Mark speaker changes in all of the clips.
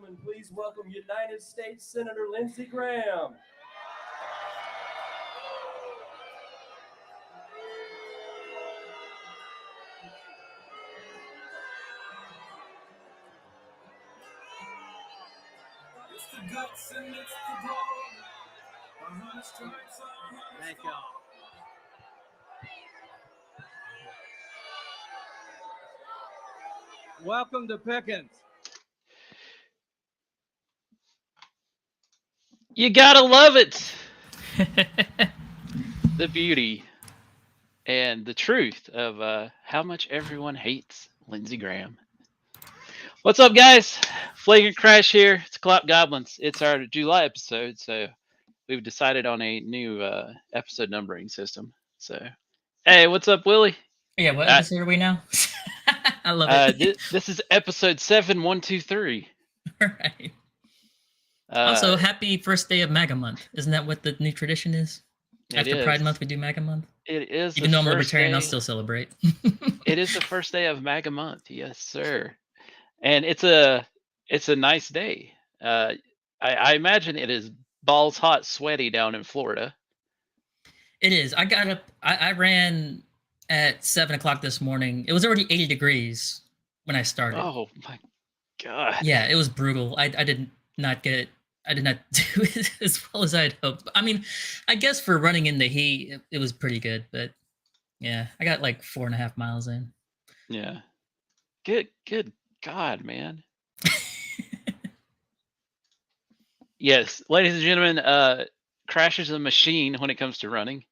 Speaker 1: gentlemen, please welcome United States Senator Lindsey Graham.
Speaker 2: It's the guts and it's the glory. 100 stripes on 100. Thank y'all. Welcome to Pickens.
Speaker 3: You gotta love it. The beauty and the truth of how much everyone hates Lindsey Graham. What's up, guys? Flagrant Crash here. It's Clout Goblins. It's our July episode, so we've decided on a new episode numbering system. So, hey, what's up, Willie?
Speaker 4: Yeah, what episode are we now? I love it.
Speaker 3: This is episode 7123.
Speaker 4: All right. Also, happy first day of MAGA month. Isn't that what the new tradition is? After Pride Month, we do MAGA month?
Speaker 3: It is.
Speaker 4: Even though I'm libertarian, I'll still celebrate.
Speaker 3: It is the first day of MAGA month. Yes, sir. And it's a nice day. I imagine it is balls hot, sweaty down in Florida.
Speaker 4: It is. I got up. I ran at 7 o'clock this morning. It was already 80 degrees when I started.
Speaker 3: Oh my god.
Speaker 4: Yeah, it was brutal. I did not do it as well as I'd hoped. I mean, I guess for running in the heat, it was pretty good. But yeah, I got like 4.5 miles in.
Speaker 3: Yeah. Good God, man. Yes, ladies and gentlemen, Crash is a machine when it comes to running.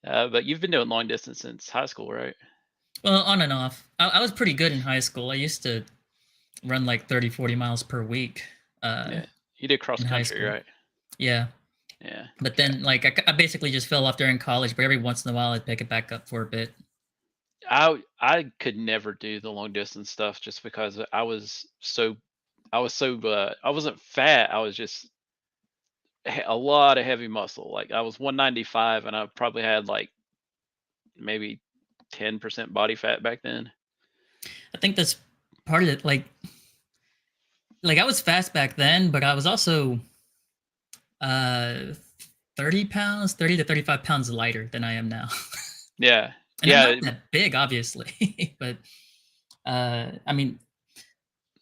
Speaker 3: But you've been doing long distance since high school, right?
Speaker 4: Well, on and off. I was pretty good in high school. I used to run like 30, 40 miles per week.
Speaker 3: Yeah. You did cross country, right?
Speaker 4: Yeah.
Speaker 3: Yeah.
Speaker 4: But then, like, I basically just fell off during college, but every once in a while I'd pick it back up for a bit.
Speaker 3: I could never do the long distance stuff just because I wasn't fat. I was just a lot of heavy muscle. Like I was 195 and I probably had like maybe 10% body fat back then.
Speaker 4: I think that's part of it. Like I was fast back then, but I was also 30 to 35 pounds lighter than I am now.
Speaker 3: Yeah.
Speaker 4: And I'm not that big, obviously, but I mean,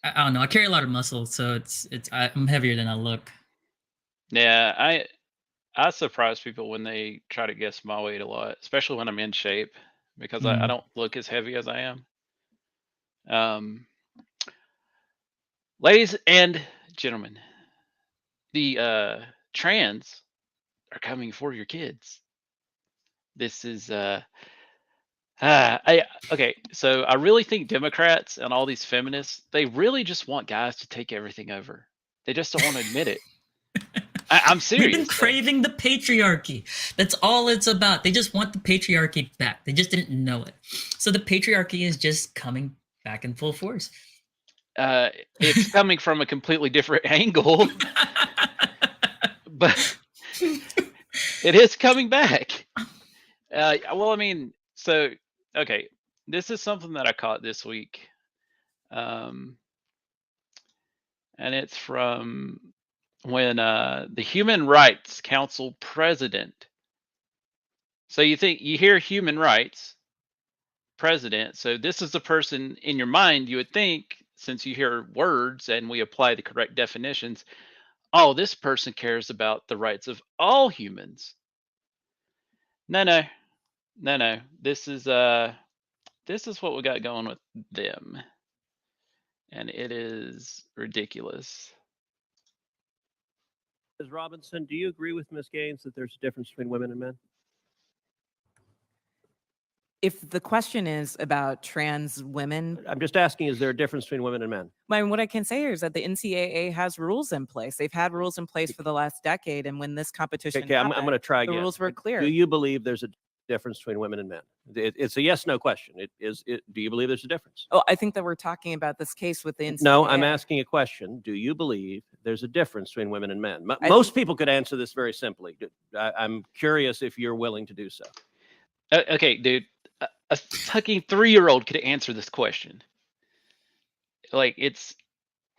Speaker 4: I don't know. I carry a lot of muscle, so I'm heavier than I look.
Speaker 3: Yeah, I surprise people when they try to guess my weight a lot, especially when I'm in shape, because I don't look as heavy as I am. Ladies and gentlemen, the trans are coming for your kids. This is okay, so I really think Democrats and all these feminists, they really just want guys to take everything over. They just don't want to admit it. I'm serious.
Speaker 4: We've been craving the patriarchy. That's all it's about. They just want the patriarchy back. They just didn't know it. So the patriarchy is just coming back in full force.
Speaker 3: It's coming from a completely different angle, but it is coming back. Well, I mean, so, okay, this is something that I caught this week. And it's from when the Human Rights Council president. So you hear human rights president. So this is the person in your mind, you would think, since you hear words and we apply the correct definitions, oh, this person cares about the rights of all humans. No. This is what we got going with them. And it is ridiculous.
Speaker 1: Ms. Robinson, do you agree with Ms. Gaines that there's a difference between women and men?
Speaker 5: If the question is about trans women,
Speaker 1: I'm just asking, is there a difference between women and men?
Speaker 5: I mean, what I can say here is that the NCAA has rules in place. They've had rules in place for the last decade, and when this competition
Speaker 1: Okay, I'm
Speaker 5: happened,
Speaker 1: going to try
Speaker 5: the
Speaker 1: again.
Speaker 5: rules were clear.
Speaker 1: Do you believe there's a difference between women and men? It's a yes/no question. Do you believe there's a difference?
Speaker 5: Oh, I think that we're talking about this case with the NCAA.
Speaker 1: No, I'm asking a question. Do you believe there's a difference between women and men? Most people could answer this very simply. I'm curious if you're willing to do so.
Speaker 3: Okay, dude. A fucking 3-year-old could answer this question. Like, it's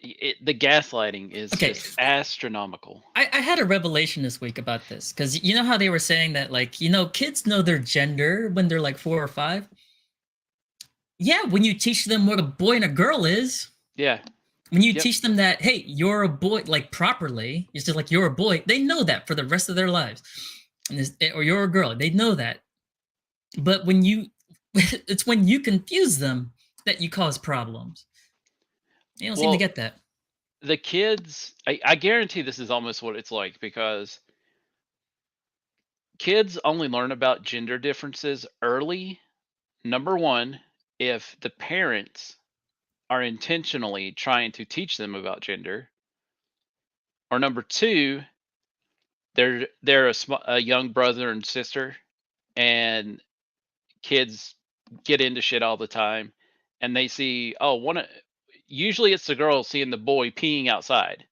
Speaker 3: the gaslighting is
Speaker 4: Okay.
Speaker 3: just astronomical.
Speaker 4: I had a revelation this week about this because you know how they were saying that, like, kids know their gender when they're like 4 or 5. Yeah, when you teach them what a boy and a girl is,
Speaker 3: Yeah.
Speaker 4: when you
Speaker 3: Yep.
Speaker 4: teach them that, hey, you're a boy, like properly, it's just like you're a boy, they know that for the rest of their lives. Or you're a girl, they know that. But when it's when you confuse them that you cause problems. They don't seem
Speaker 3: Well,
Speaker 4: to get that.
Speaker 3: the kids, I guarantee this is almost what it's like, because kids only learn about gender differences early. Number one, if the parents are intentionally trying to teach them about gender, or number two, they're a young brother and sister, and kids get into shit all the time, and they see, usually it's the girl seeing the boy peeing outside,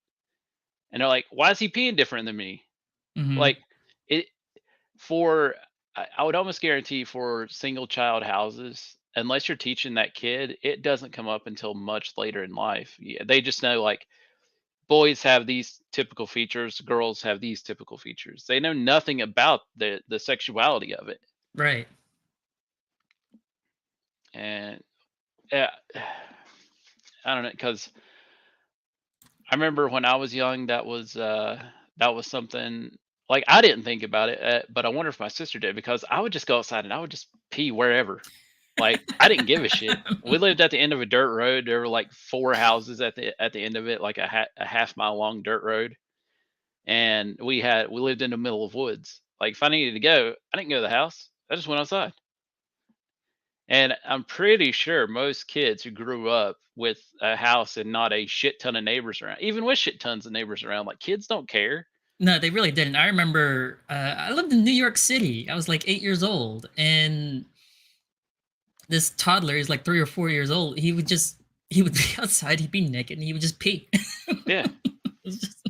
Speaker 3: and they're like, why is he peeing different than me?
Speaker 4: Mhm.
Speaker 3: Like, it for I would almost guarantee for single child houses, unless you're teaching that kid, it doesn't come up until much later in life. Yeah, they just know, like, boys have these typical features, girls have these typical features. They know nothing about the sexuality of it.
Speaker 4: Right.
Speaker 3: And yeah, I don't know, because I remember when I was young, that was something, like, I didn't think about it, but I wonder if my sister did, because I would just go outside and I would just pee wherever. Like, I didn't give a shit. We lived at the end of a dirt road. There were like 4 houses at the end of it, like a half-mile long dirt road, and we lived in the middle of woods. Like, if I needed to go, I didn't go to the house. I just went outside. And I'm pretty sure most kids who grew up with a house and not a shit ton of neighbors around, even with shit tons of neighbors around, like, kids don't care.
Speaker 4: No, they really didn't. I remember I lived in New York City. I was like 8 years old, and this toddler is like 3 or 4 years old. He would be outside, he'd be naked, and he would just pee.
Speaker 3: Yeah.
Speaker 4: It's just-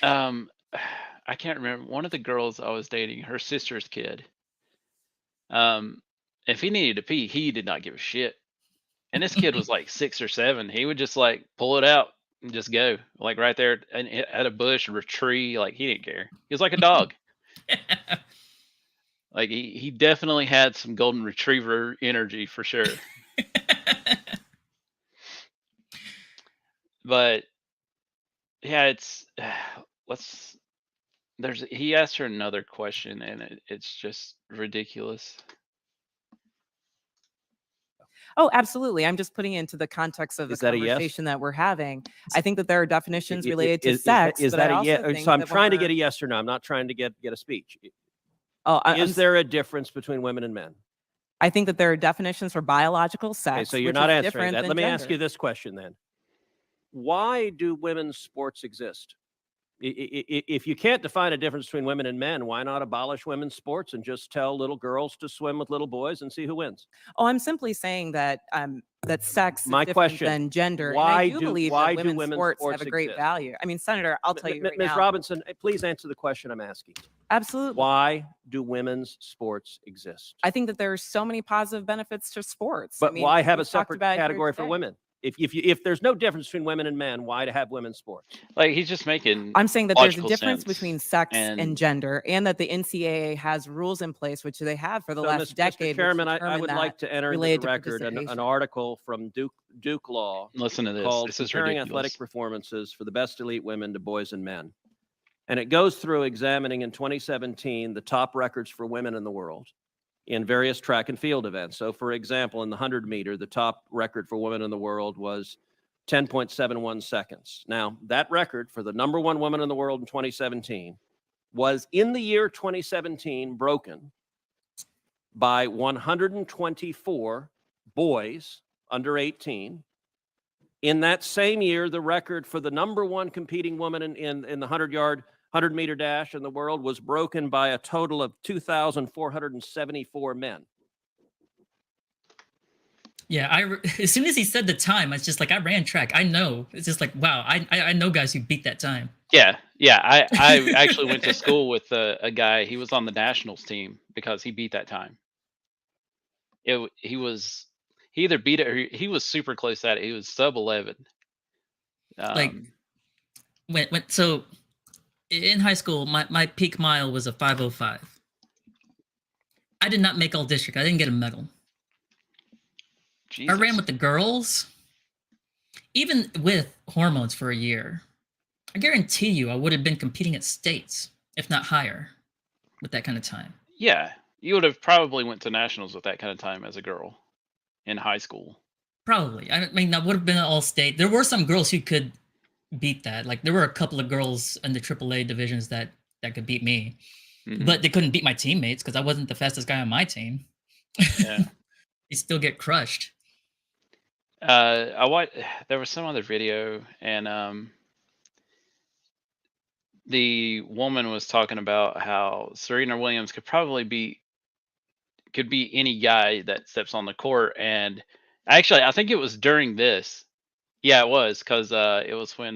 Speaker 3: I can't remember. One of the girls I was dating, her sister's kid. If he needed to pee, he did not give a shit. And this kid was like 6 or 7. He would just, like, pull it out and just go, like, right there at a bush or a tree. Like, he didn't care. He was like a dog. Like, he definitely had some golden retriever energy for sure. But yeah, it's he asked her another question, and it's just ridiculous.
Speaker 5: Oh, absolutely. I'm just putting it into the context of the
Speaker 1: Is that a yes?
Speaker 5: conversation that we're having. I think that there are definitions related to
Speaker 1: Is
Speaker 5: sex.
Speaker 1: that
Speaker 5: but I
Speaker 1: a
Speaker 5: also
Speaker 1: yes?
Speaker 5: think
Speaker 1: So I'm
Speaker 5: that when
Speaker 1: trying to get
Speaker 5: we're-
Speaker 1: a yes or no. I'm not trying to get a speech.
Speaker 5: Oh,
Speaker 1: Is there a difference between women and men?
Speaker 5: I think that there are definitions for biological sex.
Speaker 1: Okay, so you're
Speaker 5: which
Speaker 1: not
Speaker 5: is
Speaker 1: answering
Speaker 5: different
Speaker 1: that.
Speaker 5: than
Speaker 1: Let me ask
Speaker 5: gender.
Speaker 1: you this question then. Why do women's sports exist? If you can't define a difference between women and men, why not abolish women's sports and just tell little girls to swim with little boys and see who wins?
Speaker 5: Oh, I'm simply saying that that sex
Speaker 1: My
Speaker 5: is different
Speaker 1: question,
Speaker 5: than gender. And
Speaker 1: why
Speaker 5: I do believe
Speaker 1: why
Speaker 5: that
Speaker 1: do
Speaker 5: women's
Speaker 1: women's
Speaker 5: sports
Speaker 1: sports
Speaker 5: have a great
Speaker 1: exist?
Speaker 5: value. I mean, Senator, I'll tell you right
Speaker 1: Ms.
Speaker 5: now.
Speaker 1: Robinson, please answer the question I'm asking.
Speaker 5: Absolutely.
Speaker 1: Why do women's sports exist?
Speaker 5: I think that there are so many positive benefits to sports.
Speaker 1: But
Speaker 5: I mean,
Speaker 1: why have a
Speaker 5: we've talked
Speaker 1: separate
Speaker 5: about it here
Speaker 1: category for
Speaker 5: today.
Speaker 1: women? If there's no difference between women and men, why to have women's sports?
Speaker 3: Like, he's just making
Speaker 5: I'm saying that there's a
Speaker 3: logical
Speaker 5: difference
Speaker 3: sense.
Speaker 5: between sex and
Speaker 3: And
Speaker 5: gender, and that the NCAA has rules in place, which they have for the
Speaker 1: So,
Speaker 5: last
Speaker 1: Mr.
Speaker 5: decade. which
Speaker 1: Chairman, I
Speaker 5: determine
Speaker 1: would
Speaker 5: that
Speaker 1: like to enter into
Speaker 5: related
Speaker 1: the
Speaker 5: to
Speaker 1: record an
Speaker 5: participation.
Speaker 1: article from Duke Law
Speaker 3: listen to this.
Speaker 1: called
Speaker 3: This is
Speaker 1: Comparing
Speaker 3: ridiculous.
Speaker 1: Athletic Performances for the Best Elite Women to Boys and Men. And it goes through examining in 2017 the top records for women in the world in various track and field events. So, for example, in the 100 meter, the top record for women in the world was 10.71 seconds. Now, that record for the number one woman in the world in 2017 was in the year 2017 broken by 124 boys under 18. In that same year, the record for the number one competing woman in the 100 meter dash in the world was broken by a total of 2,474 men.
Speaker 4: Yeah, as soon as he said the time, it's just like, I ran track. I know. It's just like, wow, I know guys who beat that time.
Speaker 3: Yeah. I actually went to school with a guy. He was on the nationals team because he beat that time. He either beat it or he was super close at it. He was sub 11.
Speaker 4: Like
Speaker 3: Um,
Speaker 4: so in high school, my peak mile was a 5:05. I did not make all district. I didn't get a medal. I ran
Speaker 3: Jesus.
Speaker 4: with the girls, even with hormones for a year. I guarantee you, I would have been competing at states, if not higher, with that kind of time.
Speaker 3: Yeah, you would have probably went to nationals with that kind of time as a girl in high school.
Speaker 4: Probably. I mean, that would have been an all state. There were some girls who could beat that. Like there were a couple of girls in the AAA divisions that could beat me,
Speaker 3: Mhm.
Speaker 4: but they couldn't beat my teammates because I wasn't the fastest guy on my team.
Speaker 3: Yeah.
Speaker 4: You still get crushed.
Speaker 3: There was some other video, and the woman was talking about how Serena Williams could be any guy that steps on the court. And actually, I think it was during this. Yeah, it was because it was when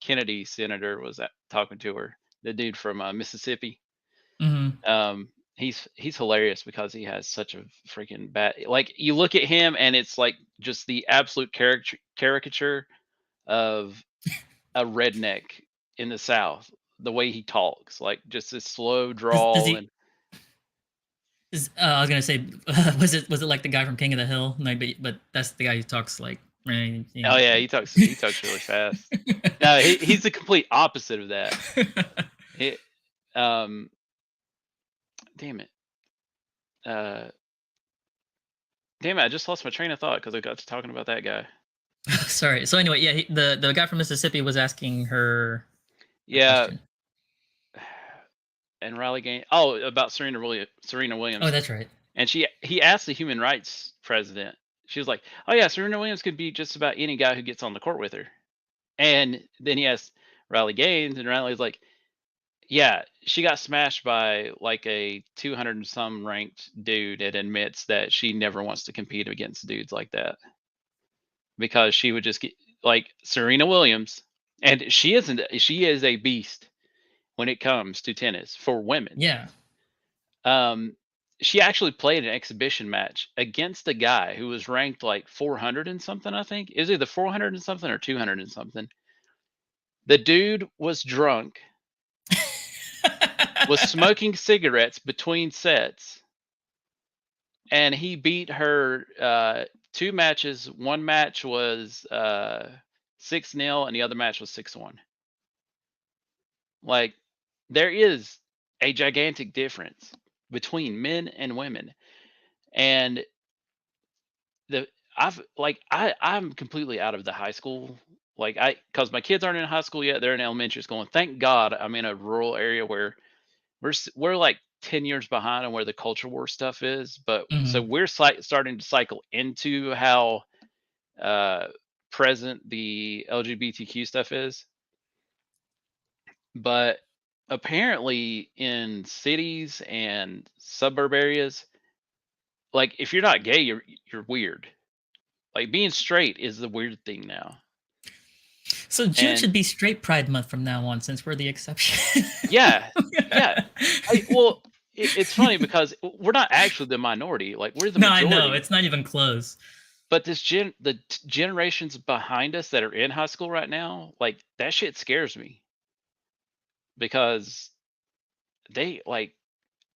Speaker 3: Kennedy senator was talking to her, the dude from Mississippi.
Speaker 4: Hmm.
Speaker 3: He's hilarious because he has such a freaking bad. Like you look at him, and it's like just the absolute caricature of a redneck in the South. The way he talks, like just this slow
Speaker 4: Does
Speaker 3: drawl,
Speaker 4: he?
Speaker 3: and
Speaker 4: I was gonna say, was it like the guy from King of the Hill? No, but that's the guy who talks like. You
Speaker 3: oh
Speaker 4: know.
Speaker 3: yeah, he talks really fast. No, he's the complete opposite of that. He, um, damn it, uh, damn it, I just lost my train of thought because I got to talking about that guy.
Speaker 4: Sorry. So anyway, yeah, the guy from Mississippi was asking her a
Speaker 3: Yeah,
Speaker 4: question.
Speaker 3: and Riley Gaines. Oh, about Serena Williams.
Speaker 4: Oh, that's right.
Speaker 3: And he asked the human rights president. She was like, "Oh yeah, Serena Williams could beat just about any guy who gets on the court with her." And then he asked Riley Gaines, and Riley was like, "Yeah, she got smashed by like a 200 and some ranked dude and admits that she never wants to compete against dudes like that because she would just get like Serena Williams, and she is a beast when it comes to tennis for women.
Speaker 4: Yeah.
Speaker 3: Um, she actually played an exhibition match against a guy who was ranked like 400 and something. I think is either 400 and something or 200 and something. The dude was drunk, was smoking cigarettes between sets, and he beat her two matches. One match was 6-0, and the other match was 6-1. Like there is a gigantic difference between men and women, and the I'm completely out of the high school. Like because my kids aren't in high school yet; they're in elementary school, and thank God I'm in a rural area where we're like 10 years behind on where the culture war stuff is. But so
Speaker 4: Mhm.
Speaker 3: we're starting to cycle into how uh, present the LGBTQ stuff is. But apparently, in cities and suburb areas, like if you're not gay, you're weird. Like being straight is the weird thing now.
Speaker 4: So June
Speaker 3: And
Speaker 4: should be Straight Pride Month from now on, since we're the exception.
Speaker 3: yeah, yeah. Well, it's funny because we're not actually the minority. Like we're the
Speaker 4: No, I know
Speaker 3: majority.
Speaker 4: it's not even close.
Speaker 3: But generations behind us that are in high school right now, like that shit scares me because they like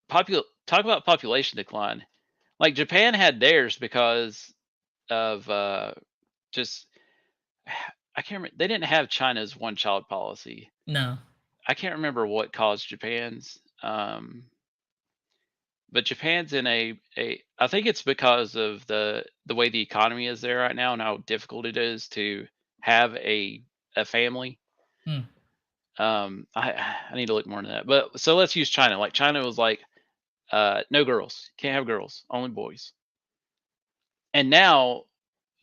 Speaker 3: talk about population decline. Like Japan had theirs because of just I can't remember. They didn't have China's one child policy.
Speaker 4: No.
Speaker 3: I can't remember what caused Japan's. But Japan's in a I think it's because of the way the economy is there right now and how difficult it is to have a family.
Speaker 4: Hmm.
Speaker 3: I need to look more into that. But so let's use China. Like China was like, no girls, can't have girls, only boys. And now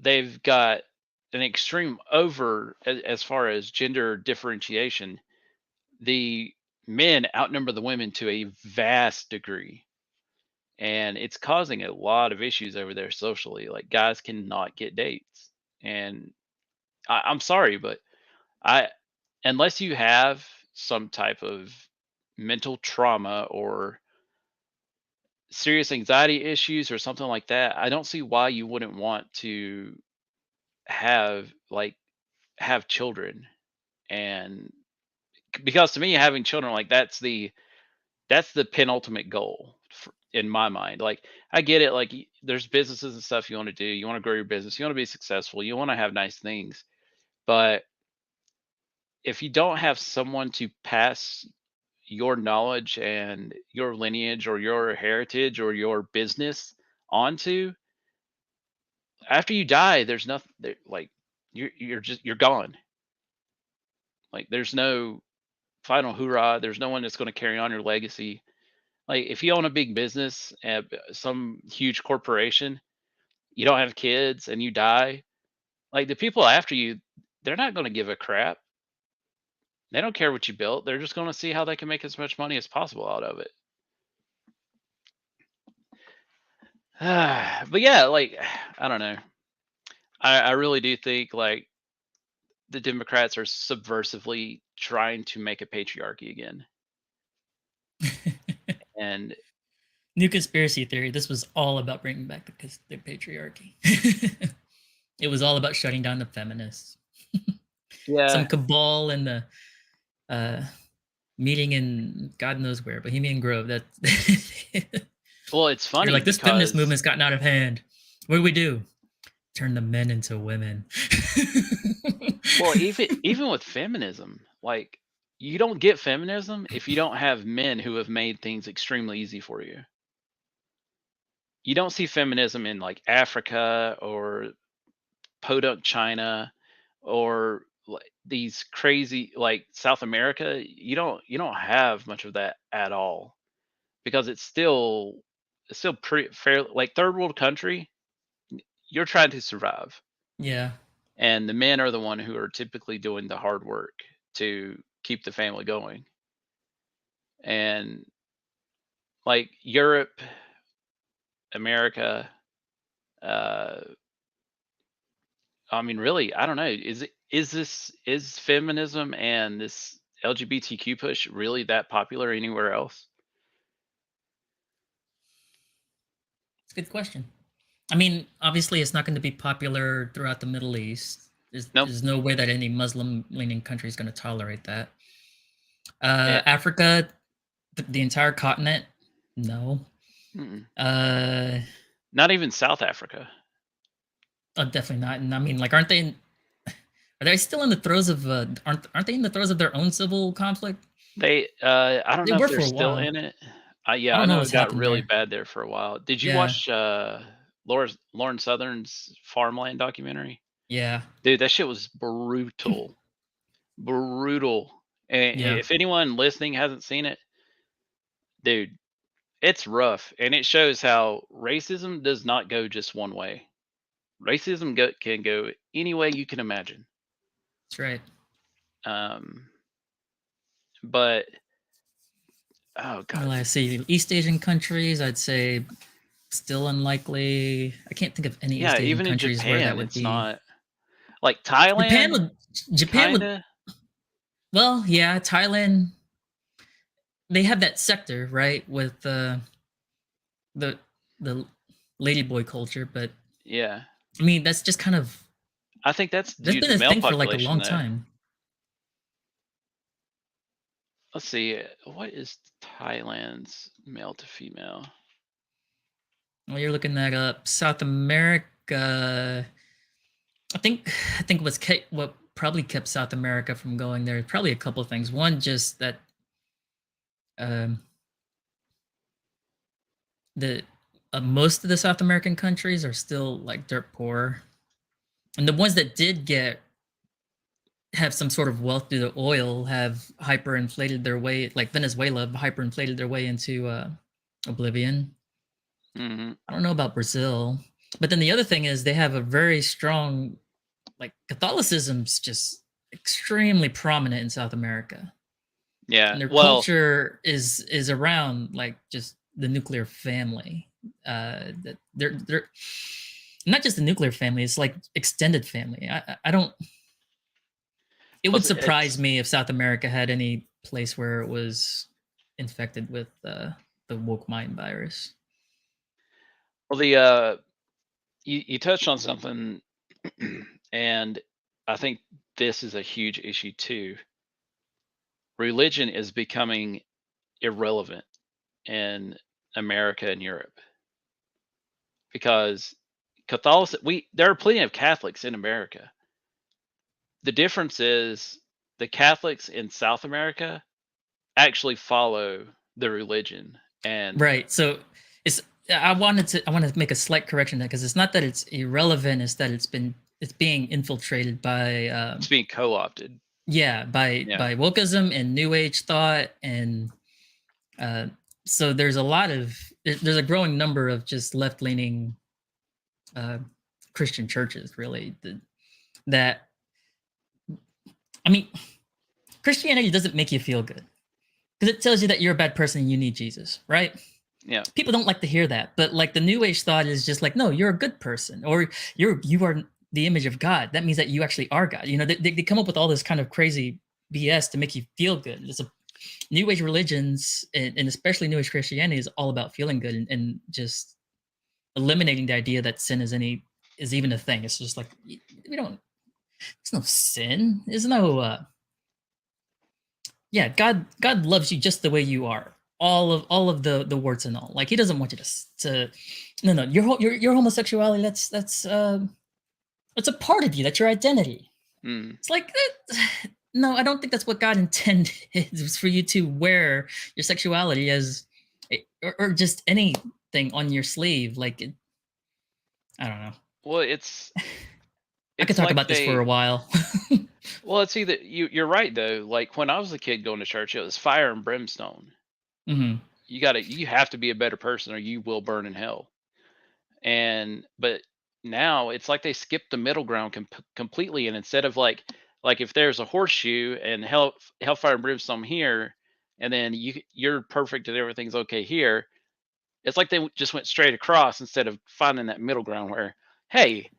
Speaker 3: they've got an extreme over as far as gender differentiation. The men outnumber the women to a vast degree, and it's causing a lot of issues over there socially. Like guys cannot get dates, and I'm sorry, but I unless you have some type of mental trauma or serious anxiety issues or something like that, I don't see why you wouldn't want to have like have children. And because to me, having children, like that's the penultimate goal in my mind. Like I get it, like there's businesses and stuff you want to do. You want to grow your business. You want to be successful. You want to have nice things. But if you don't have someone to pass your knowledge and your lineage or your heritage or your business onto, after you die, there's nothing there, like you're gone. Like there's no final hoorah. There's no one that's going to carry on your legacy. Like if you own a big business, some huge corporation, you don't have kids and you die, like the people after you, they're not going to give a crap. They don't care what you built. They're just going to see how they can make as much money as possible out of it. But yeah, like I don't know. I really do think like the Democrats are subversively trying to make a patriarchy again. And
Speaker 4: New conspiracy theory. This was all about bringing back the patriarchy. It was all about shutting down the feminists.
Speaker 3: yeah,
Speaker 4: Some cabal in the meeting in God knows where, Bohemian Grove. That
Speaker 3: well, it's funny.
Speaker 4: you're like, this feminist
Speaker 3: because-
Speaker 4: movement's gotten out of hand. What do? Turn the men into women.
Speaker 3: Well, even with feminism, like you don't get feminism if you don't have men who have made things extremely easy for you. You don't see feminism in like Africa or podunk China or like these crazy like South America. You don't have much of that at all because it's still pretty fair. Like third world country, you're trying to survive.
Speaker 4: Yeah.
Speaker 3: And the men are the one who are typically doing the hard work to keep the family going. And like Europe, America, I mean, really, I don't know. Is feminism and this LGBTQ push really that popular anywhere else?
Speaker 4: It's a good question. I mean, obviously, it's not going to be popular throughout the Middle East.
Speaker 3: Nope.
Speaker 4: There's no way that any Muslim-leaning country is going to tolerate that.
Speaker 3: Yeah.
Speaker 4: Africa, the entire continent, no.
Speaker 3: Mm-mm.
Speaker 4: Uh,
Speaker 3: Not even South Africa.
Speaker 4: oh, definitely not. And I mean, like, aren't they? Are they still in the throes of? Aren't they in the throes of their own civil conflict?
Speaker 3: They, I don't
Speaker 4: They
Speaker 3: know
Speaker 4: were
Speaker 3: if they're
Speaker 4: for a
Speaker 3: still
Speaker 4: while.
Speaker 3: in it. Yeah,
Speaker 4: I
Speaker 3: I
Speaker 4: don't know
Speaker 3: know
Speaker 4: what's
Speaker 3: it got
Speaker 4: happened
Speaker 3: really
Speaker 4: there.
Speaker 3: bad there for a while. Did you
Speaker 4: Yeah.
Speaker 3: watch Lauren Southern's Farmland documentary?
Speaker 4: Yeah.
Speaker 3: Dude, that shit was brutal. Brutal. And
Speaker 4: Yeah.
Speaker 3: if anyone listening hasn't seen it, dude, it's rough. And it shows how racism does not go just one way. Racism can go any way you can imagine.
Speaker 4: That's right.
Speaker 3: But oh god,
Speaker 4: Well, I see East Asian countries. I'd say still unlikely. I can't think of any
Speaker 3: yeah,
Speaker 4: East Asian
Speaker 3: even in
Speaker 4: countries where that
Speaker 3: Japan,
Speaker 4: would
Speaker 3: it's
Speaker 4: be.
Speaker 3: not like Thailand.
Speaker 4: Japan would.
Speaker 3: Kinda.
Speaker 4: Well, yeah, Thailand. They have that sector, right, with the ladyboy culture, but
Speaker 3: Yeah,
Speaker 4: I mean that's just kind of
Speaker 3: I think that's
Speaker 4: that's
Speaker 3: due
Speaker 4: been
Speaker 3: to
Speaker 4: a
Speaker 3: male
Speaker 4: thing for like a
Speaker 3: population,
Speaker 4: long
Speaker 3: though.
Speaker 4: time.
Speaker 3: Let's see, what is Thailand's male to female?
Speaker 4: Well, you're looking that up. South America. I think what probably kept South America from going there. Probably a couple of things. One, just that the most of the South American countries are still like dirt poor, and the ones that did have some sort of wealth due to oil have hyperinflated their way, like Venezuela hyperinflated their way into oblivion.
Speaker 3: Hmm.
Speaker 4: I don't know about Brazil, but then the other thing is they have a very strong, like Catholicism's just extremely prominent in South America.
Speaker 3: Yeah,
Speaker 4: And their
Speaker 3: well,
Speaker 4: culture is around like just the nuclear family. That they're not just the nuclear family; it's like extended family. I don't. It would surprise me if South America had any place where it was infected with the woke mind virus.
Speaker 3: well, you touched on something, and I think this is a huge issue too. Religion is becoming irrelevant in America and Europe because there are plenty of Catholics in America. The difference is the Catholics in South America actually follow the religion, and
Speaker 4: Right. So it's I wanted to make a slight correction there because it's not that it's irrelevant, it's that it's being infiltrated by
Speaker 3: it's being co-opted.
Speaker 4: by
Speaker 3: Yeah.
Speaker 4: wokeism and new age thought, and so there's a lot of there's a growing number of just left leaning Christian churches really that I mean Christianity doesn't make you feel good because it tells you that you're a bad person and you need Jesus, right?
Speaker 3: Yeah.
Speaker 4: People don't like to hear that, but like the new age thought is just like, no, you're a good person, or you are the image of God. That means that you actually are God. You know, they come up with all this kind of crazy BS to make you feel good. It's a new age religions and especially new age Christianity is all about feeling good and just eliminating the idea that sin is even a thing. It's just like we don't. There's no sin. There's no. Yeah, God loves you just the way you are. All of the warts and all. Like he doesn't want you to no your homosexuality that's a part of you. That's your identity. It's like no, I don't think that's what God intended was for you to wear your sexuality as or just anything on your sleeve. Like I don't know.
Speaker 3: Well,
Speaker 4: I could talk about this for a while.
Speaker 3: Well, it's either you're right though. Like when I was a kid going to church, it was fire and brimstone.
Speaker 4: Mm-hmm.
Speaker 3: You have to be a better person or you will burn in hell. But now it's like they skipped the middle ground completely, and instead of like if there's a horseshoe and hellfire and brimstone here, and then you're perfect and everything's okay here, it's like they just went straight across instead of finding that middle ground where, hey,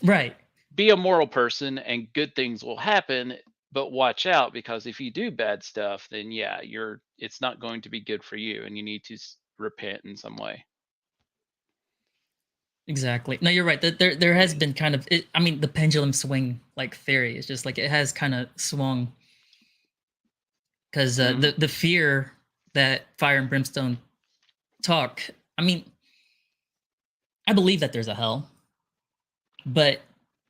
Speaker 4: right,
Speaker 3: be a moral person and good things will happen, but watch out because if you do bad stuff, then yeah, it's not going to be good for you, and you need to repent in some way.
Speaker 4: exactly. No, you're right. There has been kind of I mean the pendulum swing like theory is just like it has kind of swung because the fear that fire and brimstone talk. I mean, I believe that there's a hell, but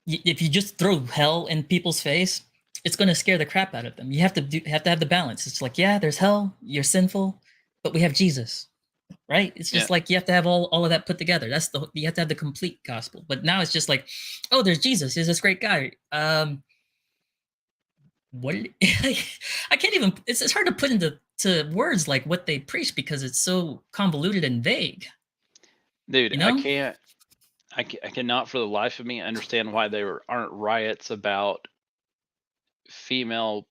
Speaker 4: if you just throw hell in people's face, it's going to scare the crap out of them. You have to have the balance. It's like, yeah, there's hell, you're sinful, but we have Jesus, right? It's just like you have to have all of that put together. You have to have the complete gospel. But now it's just like, oh, there's Jesus. He's this great guy. I can't even. It's hard to put into words like what they preach because it's so convoluted and vague.
Speaker 3: Dude,
Speaker 4: you know?
Speaker 3: I cannot for the life of me understand why there aren't riots about female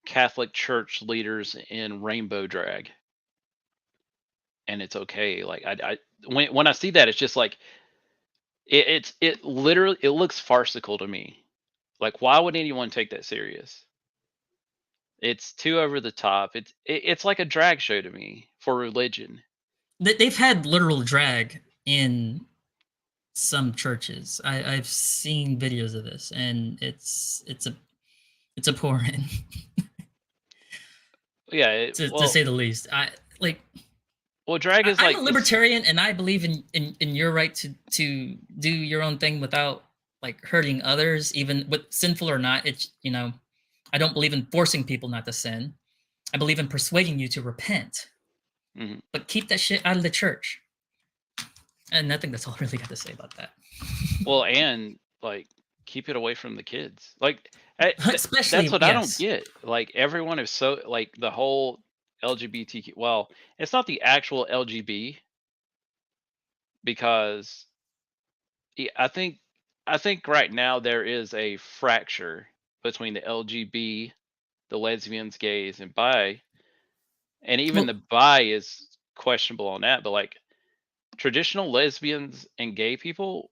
Speaker 3: Catholic Church leaders in rainbow drag. And it's okay. Like when I see that, it's just like it literally looks farcical to me. Like why would anyone take that serious? It's too over the top. It's like a drag show to me for religion.
Speaker 4: They've had literal drag in some churches. I've seen videos of this, and it's abhorrent.
Speaker 3: Yeah,
Speaker 4: to say the least.
Speaker 3: Well, drag is
Speaker 4: I'm a libertarian, and I believe in your right to do your own thing without like hurting others, even with sinful or not. It's I don't believe in forcing people not to sin. I believe in persuading you to repent.
Speaker 3: Mm-hmm.
Speaker 4: But keep that shit out of the church. And I think that's all I really got to say about that.
Speaker 3: Well, and like keep it away from the kids. Like
Speaker 4: especially
Speaker 3: that's what I don't get. Like everyone is so like the whole LGBTQ. Well, it's not the actual LGB because I think right now there is a fracture between the LGB, the lesbians, gays, and bi, and even the bi is questionable on that. But like traditional lesbians and gay people,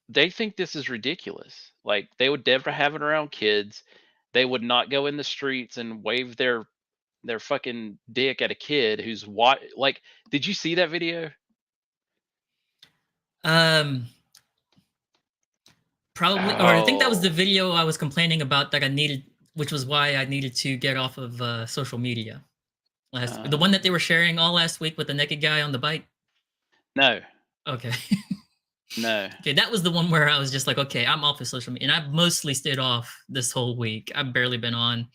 Speaker 3: they think this is ridiculous. Like they would never have it around kids. They would not go in the streets and wave their fucking dick at a kid who's like. Did you see that video?
Speaker 4: Probably, or I think that was the
Speaker 3: Oh.
Speaker 4: video I was complaining about that I needed, which was why I needed to get off of social media. The one that they were sharing all last week with the naked guy on the bike.
Speaker 3: No,
Speaker 4: Okay.
Speaker 3: no.
Speaker 4: Okay, that was the one where I was just like, okay, I'm off of social media, and I've mostly stayed off this whole week. I've barely been on.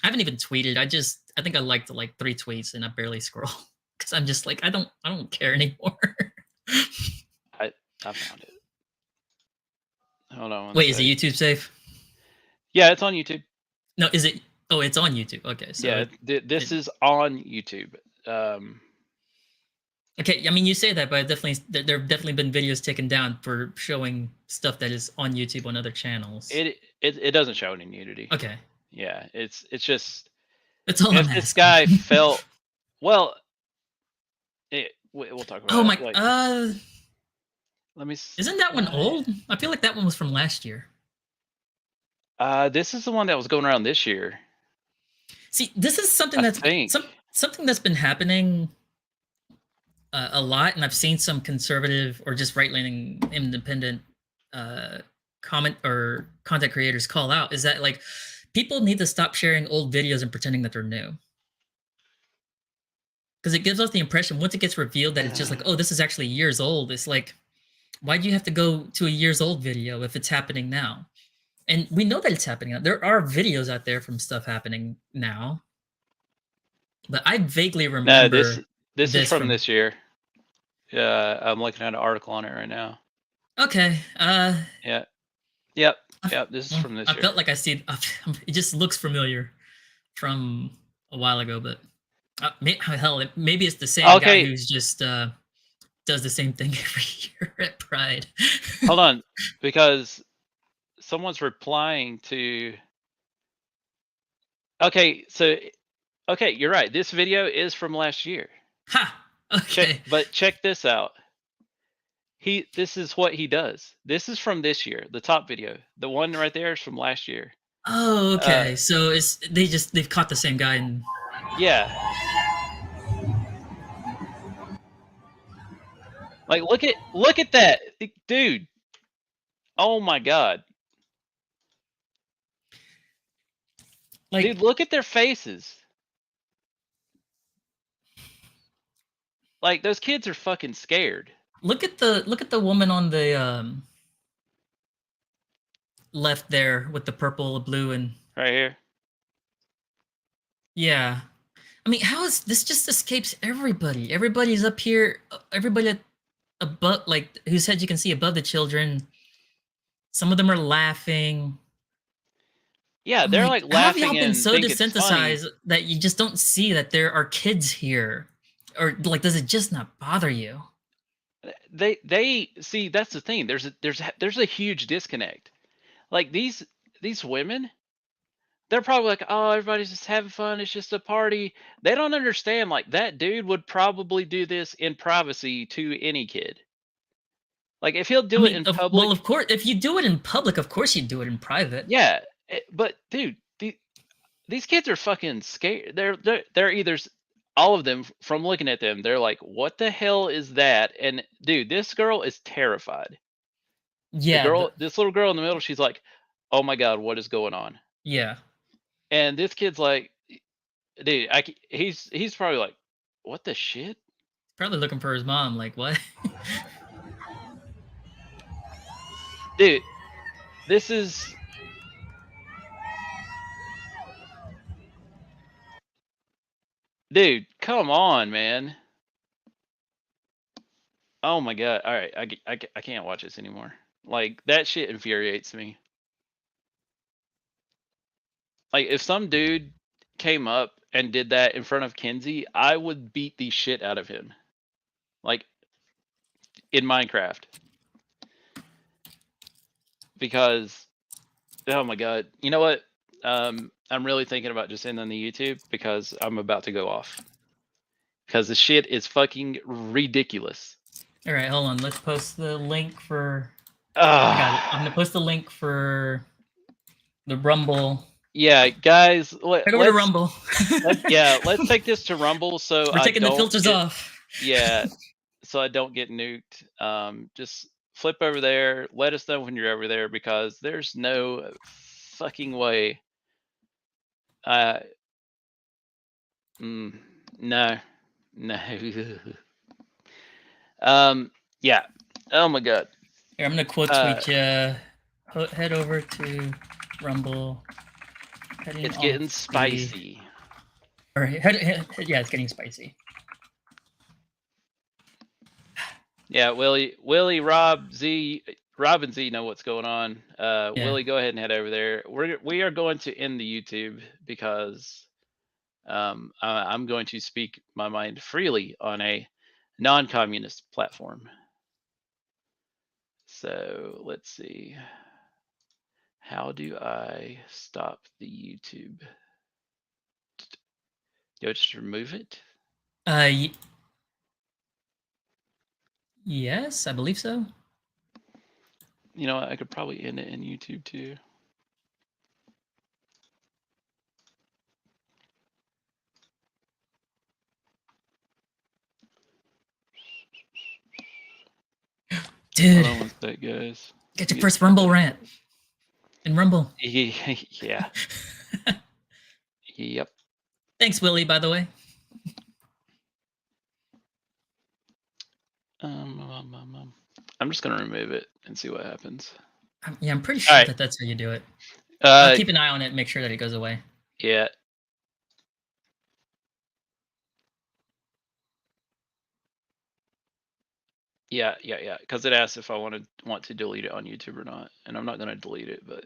Speaker 4: I haven't even tweeted. I think I liked like 3 tweets, and I barely scroll because I'm just like, I don't care anymore.
Speaker 3: I found it. Hold on. One
Speaker 4: Wait, is
Speaker 3: sec.
Speaker 4: it YouTube safe?
Speaker 3: Yeah, it's on YouTube.
Speaker 4: No, is it? Oh, it's on YouTube. Okay, so
Speaker 3: Yeah, this is on YouTube.
Speaker 4: okay. I mean, you say that, but there have definitely been videos taken down for showing stuff that is on YouTube on other channels.
Speaker 3: It doesn't show any nudity.
Speaker 4: Okay,
Speaker 3: Yeah, it's just
Speaker 4: that's all I'm
Speaker 3: if
Speaker 4: asking.
Speaker 3: this guy felt well. We'll talk about.
Speaker 4: Oh my.
Speaker 3: Like, let me.
Speaker 4: Isn't that one old? I feel like that one was from last year.
Speaker 3: This is the one that was going around this year.
Speaker 4: See, this is something
Speaker 3: I
Speaker 4: that's
Speaker 3: think.
Speaker 4: something that's been happening a lot, and I've seen some conservative or just right-leaning independent comment or content creators call out, is that like people need to stop sharing old videos and pretending that they're new. Because it gives us the impression once it gets revealed that it's just like, oh, this is actually years old. It's like, why do you have to go to a years old video if it's happening now? And we know that it's happening now. There are videos out there from stuff happening now. But I vaguely remember.
Speaker 3: No, this is from this year. Yeah, I'm looking at an article on it right now.
Speaker 4: Okay.
Speaker 3: Yeah. Yep. This is from this year.
Speaker 4: I felt like I see it just looks familiar from a while ago, but maybe it's the same guy who's just does the same thing every year at Pride.
Speaker 3: Hold on, because someone's replying to. Okay, you're right. This video is from last year.
Speaker 4: Ha. Okay.
Speaker 3: But check this out. This is what he does. This is from this year. The top video, the one right there, is from last year.
Speaker 4: Oh, okay. So they've caught the same guy and.
Speaker 3: Yeah. Like look at that, dude. Oh my god. Like, dude, look at their faces. Like those kids are fucking scared.
Speaker 4: Look at the woman on the left there with the purple, blue, and
Speaker 3: right here.
Speaker 4: Yeah. I mean, how is this just escapes everybody? Everybody's up here. Everybody above, like whose head you can see above the children. Some of them are laughing.
Speaker 3: Yeah, they're like laughing.
Speaker 4: How have y'all been so
Speaker 3: think
Speaker 4: desensitized that you just don't see that there are kids here, or like, does it just not bother you?
Speaker 3: They see, that's the thing. There's a huge disconnect. Like these women, they're probably like, oh, everybody's just having fun. It's just a party. They don't understand. Like that dude would probably do this in privacy to any kid. Like if he'll do it in public.
Speaker 4: Well, of course, if you do it in public, of course you do it in private.
Speaker 3: Yeah, but dude, these kids are fucking scared. They're either, all of them, from looking at them, they're like, what the hell is that? And dude, this girl is terrified.
Speaker 4: Yeah.
Speaker 3: This little girl in the middle, she's like, oh my god, what is going on?
Speaker 4: Yeah.
Speaker 3: And this kid's like, dude, he's probably like, what the shit?
Speaker 4: Probably looking for his mom. Like, what?
Speaker 3: Dude, this is. Dude, come on, man. Oh my god. All right, I can't watch this anymore. Like that shit infuriates me. Like if some dude came up and did that in front of Kenzie, I would beat the shit out of him. Like in Minecraft. Because oh my god. You know what? I'm really thinking about just ending the YouTube because I'm about to go off. Because the shit is fucking ridiculous.
Speaker 4: All right, hold on. Let's post the link for. I got it. I'm gonna post the link for the Rumble.
Speaker 3: Yeah, guys.
Speaker 4: Go to Rumble.
Speaker 3: let's take this to Rumble. So
Speaker 4: we're taking the filters off.
Speaker 3: Yeah, so I don't get nuked. Just flip over there. Let us know when you're over there, because there's no fucking way. No. Yeah. Oh my god.
Speaker 4: Here, I'm gonna quote tweet you. Head over to Rumble.
Speaker 3: It's getting spicy.
Speaker 4: Or yeah, it's getting spicy.
Speaker 3: Yeah, Willie, Rob, and Z know what's going on. Willie, go ahead and head over there. We are going to end the YouTube because I'm going to speak my mind freely on a non-communist platform. So let's see. How do I stop the YouTube? Do I just remove it?
Speaker 4: Yes, I believe so.
Speaker 3: You know what? I could probably end it in YouTube too.
Speaker 4: Dude,
Speaker 3: Hold on one sec, guys.
Speaker 4: get your first Rumble rant. In Rumble.
Speaker 3: Yeah. Yep.
Speaker 4: Thanks, Willie, by the way.
Speaker 3: I'm just gonna remove it and see what happens.
Speaker 4: Yeah, I'm pretty sure
Speaker 3: right.
Speaker 4: that's how you do it. I'll keep an eye on it and make sure that it goes away.
Speaker 3: Yeah. Yeah. Because it asks if I want to delete it on YouTube or not, and I'm not gonna delete it, but